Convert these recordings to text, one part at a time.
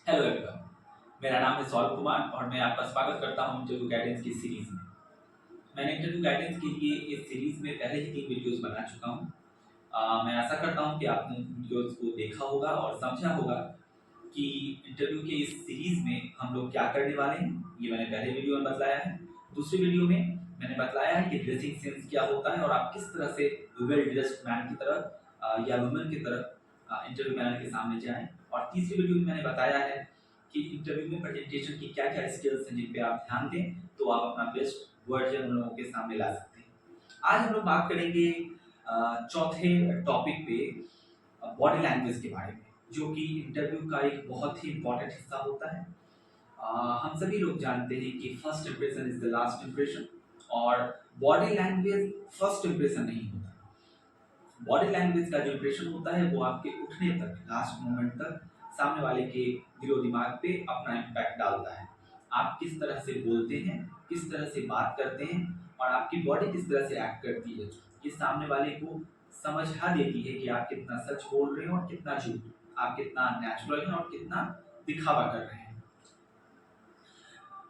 Hello everyone, मेरा नाम है सौरभ कुमार और मैं आपका स्वागत करता हूं इंटरव्यू गाइडेंस की सीरीज में। मैंने इंटरव्यू गाइडेंस के लिए इस सीरीज में पहले ही 3 वीडियोस बना चुका हूं। मैं आशा करता हूं कि आपने उन वीडियोस को देखा होगा और समझा होगा कि इंटरव्यू के इस सीरीज में हम लोग क्या करने वाले हैं। ये मैंने पहले वीडियो में बतलाया है। दूसरी वीडियो में मैंने बतलाया है कि ड्रेसिंग सेंस क्या होता है और आप किस तरह से वेल ड्रेस्ड मैन की तरह या वुमेन की तरह इंटरव्यू पैनल के सामने जाएं। और तीसरी वीडियो में मैंने बताया है कि इंटरव्यू में प्रेजेंटेशन की क्या क्या स्किल्स हैं जिन पे आप ध्यान दें तो आप अपना बेस्ट वर्जन उन लोगों के सामने ला सकते हैं। आज हम लोग बात करेंगे चौथे टॉपिक पे बॉडी लैंग्वेज के बारे में, जो कि इंटरव्यू का एक बहुत ही इंपॉर्टेंट हिस्सा होता है। हम सभी लोग जानते हैं कि first impression is the last impression और बॉडी लैंग्वेज फर्स्ट इंप्रेशन नहीं होता। बॉडी लैंग्वेज का जो इंप्रेशन होता है वो आपके उठने तक, लास्ट मोमेंट तक सामने वाले के दिलो दिमाग पे अपना इम्पैक्ट डालता है। आप किस तरह से बोलते हैं, किस तरह से बात करते हैं और आपकी बॉडी किस तरह से एक्ट करती है, ये सामने वाले को समझा देती है कि आप कितना सच बोल रहे हैं और कितना झूठ, आप कितना नेचुरल हैं और कितना दिखावा कर रहे हैं।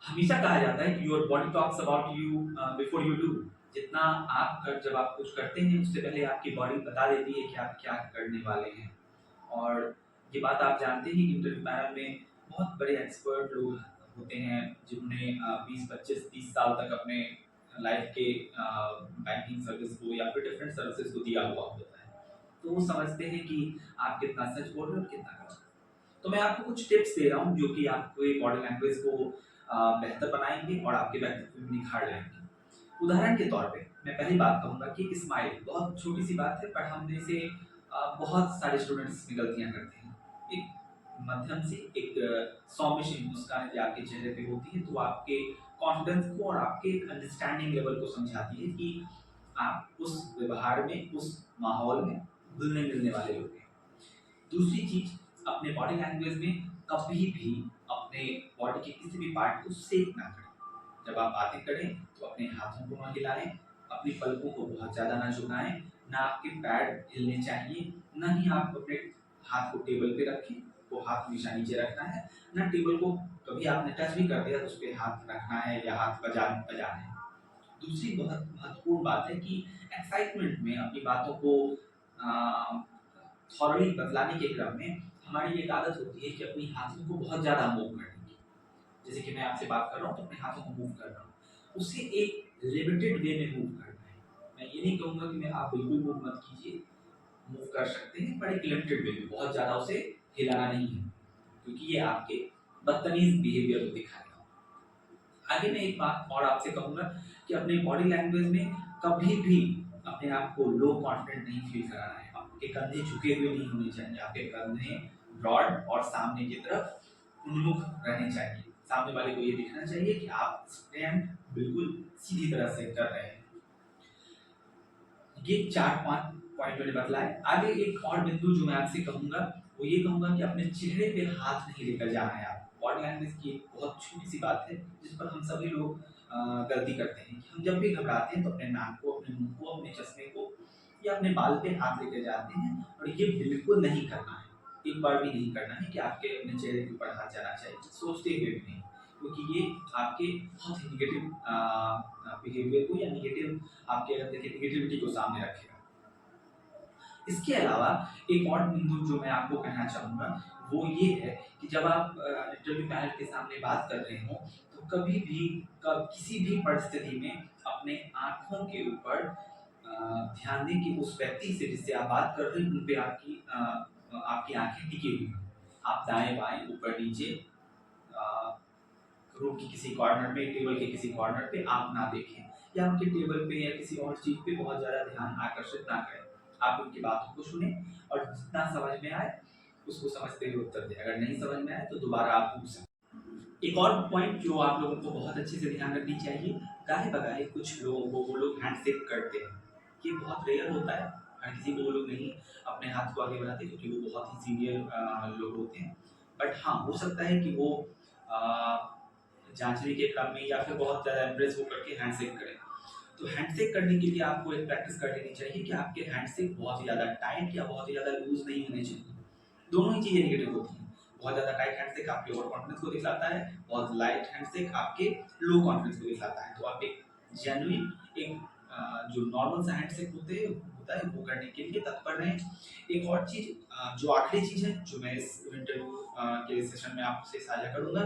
हमेशा कहा जाता है कि your body talks about you before you do. जितना जब आप कुछ करते हैं उससे पहले आपकी बॉडी बता देती है कि आप क्या करने वाले हैं। और ये बात आप जानते हैं कि इंटरव्यू पैनल में बहुत बड़े एक्सपर्ट लोग होते हैं जिन्होंने 20 25 30 साल तक अपने लाइफ के बैंकिंग सर्विस को या फिर डिफरेंट सर्विसेज को दिया हुआ होता है। तो वो समझते हैं कि आप कितना सच बोल रहे हो और कितना गलत। तो मैं आपको कुछ टिप्स दे रहा हूँ जो कि आपके बॉडी लैंग्वेज को बेहतर बनाएंगे और आपके व्यक्तित्व में निखार लाएंगे। उदाहरण के तौर पे मैं पहली बात कहूँगा कि स्माइल बहुत छोटी सी बात है, पर हम में से बहुत सारे स्टूडेंट्स में गलतियाँ करते हैं। एक मध्यम सी एक सौम्य सी मुस्कान यदि आपके चेहरे पे होती है तो आपके कॉन्फिडेंस को और आपके अंडरस्टैंडिंग लेवल को समझाती है कि आप उस व्यवहार में, उस माहौल में घुलने मिलने वाले लोग हैं। दूसरी चीज, अपने बॉडी लैंग्वेज में कभी भी अपने बॉडी के किसी भी पार्ट को सेक ना करें। जब आप बातें करें तो अपने हाथों को ना हिलाएं, अपनी पलकों को बहुत ज़्यादा ना झुकाएं, ना आपके पैर हिलने चाहिए, ना ही आप अपने हाथ को टेबल पे रखें, वो हाथ हमेशा नीचे रखना है। ना टेबल को कभी आपने टच भी कर दिया तो उस पर हाथ रखना है या हाथ बजाना है। दूसरी बहुत महत्वपूर्ण बात है कि एक्साइटमेंट में अपनी बातों को थॉरली बतलाने के क्रम में हमारी एक आदत होती है कि अपनी हाथों को बहुत ज़्यादा मूव करने की। जैसे कि मैं आपसे बात कर रहा हूँ तो अपने हाथों को मूव कर रहा हूँ, उसे एक लिमिटेड वे में मूव करना है। मैं ये नहीं कहूँगा कि मैं आप बिल्कुल मूव मत कीजिए, मूव कर सकते हैं पर एक लिमिटेड वे में, बहुत ज़्यादा उसे हिलाना नहीं है क्योंकि ये आपके बदतमीज बिहेवियर को दिखाएगा। आगे मैं एक बात और आपसे कहूँगा कि अपने बॉडी लैंग्वेज में कभी भी अपने आप को लो कॉन्फिडेंट नहीं फील कराना है। आपके कंधे झुके हुए नहीं होने चाहिए, आपके कंधे ब्रॉड और सामने की तरफ उन्मुख रहने चाहिए। सामने वाले को ये दिखना चाहिए कि आप स्टैंड बिल्कुल सीधी तरह से कर रहे हैं। ये 4 5 पॉइंट मैंने बतलाए। आगे एक और बिंदु जो मैं आपसे कहूँगा वो ये कहूँगा कि अपने चेहरे पे हाथ नहीं लेकर जाना है। आप बॉडी लैंग्वेज की एक बहुत छोटी सी बात है जिस पर हम सभी लोग गलती करते हैं कि हम जब भी घबराते हैं तो अपने नाक को, अपने मुंह को, अपने चश्मे को या अपने बाल पे हाथ लेकर जाते हैं और ये बिल्कुल नहीं करना है। एक बार भी नहीं करना है कि आपके अपने चेहरे के ऊपर हाथ जाना चाहिए, सोचते हुए भी नहीं, क्योंकि ये आपके बहुत ही निगेटिव बिहेवियर को या निगेटिव, आपके अगर देखिए निगेटिविटी को सामने रखेगा। इसके अलावा एक और बिंदु जो मैं आपको कहना चाहूँगा वो ये है कि जब आप इंटरव्यू पैनल के सामने बात कर रहे हो तो कभी भी किसी भी परिस्थिति में अपने आँखों के ऊपर ध्यान दें कि उस व्यक्ति से जिससे आप बात कर रहे हैं उन पे आपकी आँखें टिकी हुई हैं। आप दाएँ-बाएँ, ऊपर-नीचे रूम की किसी कॉर्नर में, टेबल के किसी कॉर्नर पे आप ना देखें या उनके टेबल पे या किसी और चीज़ पे बहुत ज़्यादा ध्यान आकर्षित ना करें। आप उनकी बातों को सुनें और जितना समझ में आए उसको समझते हुए उत्तर दें। अगर नहीं समझ में आए तो दोबारा आप पूछ सकते हैं। एक और पॉइंट जो आप लोगों को बहुत अच्छे से ध्यान रखनी चाहिए, गाहे-बगाहे कुछ लोगों को वो लोग हैंडशेक करते हैं। ये बहुत रेयर होता है, हर किसी को वो लोग नहीं अपने हाथ को आगे बढ़ाते क्योंकि वो बहुत ही सीनियर लोग होते हैं। बट हाँ, हो सकता है कि वो अ, जांचने के क्रम में या फिर बहुत ज़्यादा इम्प्रेस होकर के हैंडशेक करें। तो हैंडशेक करने के लिए आपको एक प्रैक्टिस कर लेनी चाहिए कि आपके हैंडशेक बहुत ही ज़्यादा टाइट या बहुत ही ज़्यादा लूज नहीं होने चाहिए। दोनों ही चीज़ें नेगेटिव होती हैं। बहुत ज़्यादा टाइट हैंडशेक आपके ओवर कॉन्फिडेंस को दिखलाता है, बहुत लाइट हैंडशेक आपके लो कॉन्फिडेंस को दिखलाता है। तो आप एक जेन्युइन एक जो नॉर्मल सा हैंडशेक होता है वो करने के लिए तत्पर रहें। एक और चीज़ जो आखिरी चीज़ है जो मैं इस इंटरव्यू के सेशन में आपसे साझा करूँगा,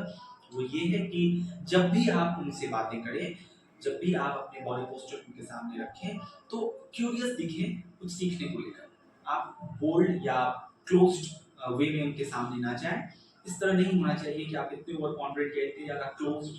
वो ये है कि जब भी आप उनसे बातें करें, जब भी आप अपने बॉडी पोस्चर उनके सामने रखें, तो क्यूरियस दिखें कुछ सीखने को लेकर। आप बोल्ड या क्लोज्ड वे में उनके सामने ना जाएं। इस तरह नहीं होना चाहिए कि आप इतने ओवर कॉन्फिडेंट या इतनी ज़्यादा क्लोज्ड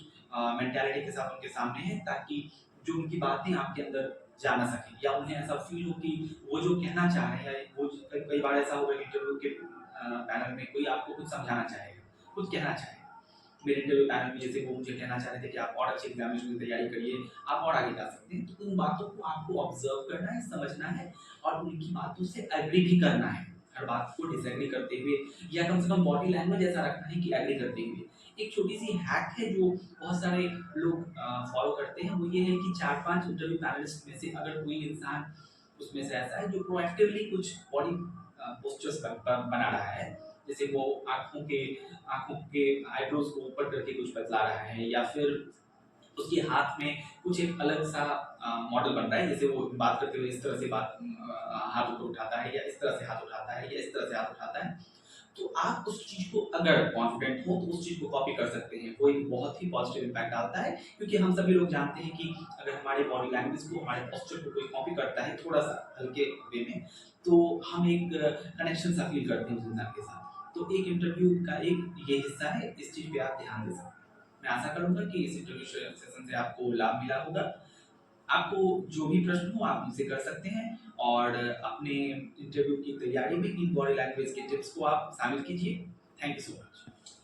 मेंटालिटी के साथ उनके सामने हैं, ताकि जो उनकी बातें आपके अंदर जा ना सकें, या उन्हें ऐसा फील हो कि वो जो कहना चाह रहे हैं, वो कई बार ऐसा होगा इंटरव्यू के पैनल में कोई आपको कुछ समझाना चाहेगा, कुछ कहना चाहेगा। मेरे इंटरव्यू पैनल में जैसे वो मुझे कहना चाह रहे थे कि आप और अच्छे एग्जामिनेशन की तैयारी करिए, आप और आगे जा सकते हैं। तो उन बातों को आपको ऑब्जर्व करना है, समझना है और उनकी बातों से एग्री भी करना है। हर बात को डिसएग्री करते हुए, या कम से कम बॉडी लैंग्वेज ऐसा रखना है कि एग्री करते हुए। एक छोटी सी हैक है जो बहुत सारे लोग फॉलो करते हैं, वो ये है कि 4-5 इंटरव्यू पैनलिस्ट में से अगर कोई इंसान उसमें से ऐसा है जो प्रोएक्टिवली कुछ बॉडी पोस्चर्स बना रहा है, जैसे वो आँखों के आईब्रोज को ऊपर करके कुछ बतला रहा है, या फिर उसके हाथ में कुछ एक अलग सा मॉडल बन रहा है, जैसे वो बात करते हुए इस तरह से हाथ ऊपर उठाता है, या इस तरह से हाथ उठाता है, या इस तरह से हाथ उठाता है। तो आप उस चीज़ को अगर कॉन्फिडेंट हो तो उस चीज़ को कॉपी कर सकते हैं। वो एक बहुत ही पॉजिटिव इम्पैक्ट डालता है, क्योंकि हम सभी लोग जानते हैं कि अगर हमारे बॉडी लैंग्वेज को, हमारे पोस्चर को कोई कॉपी करता है थोड़ा-सा हल्के वे में, तो हम एक कनेक्शन सा फ़ील करते हैं उस इंसान के साथ। तो एक इंटरव्यू का एक ये हिस्सा है, इस चीज़ पे आप ध्यान दे सकते हैं। मैं आशा करूँगा कि इस इंटरव्यू सेशन से आपको लाभ मिला होगा। आपको जो भी प्रश्न हो आप मुझसे कर सकते हैं, और अपने इंटरव्यू की तैयारी में इन बॉडी लैंग्वेज के टिप्स को आप शामिल कीजिए। Thank you so much.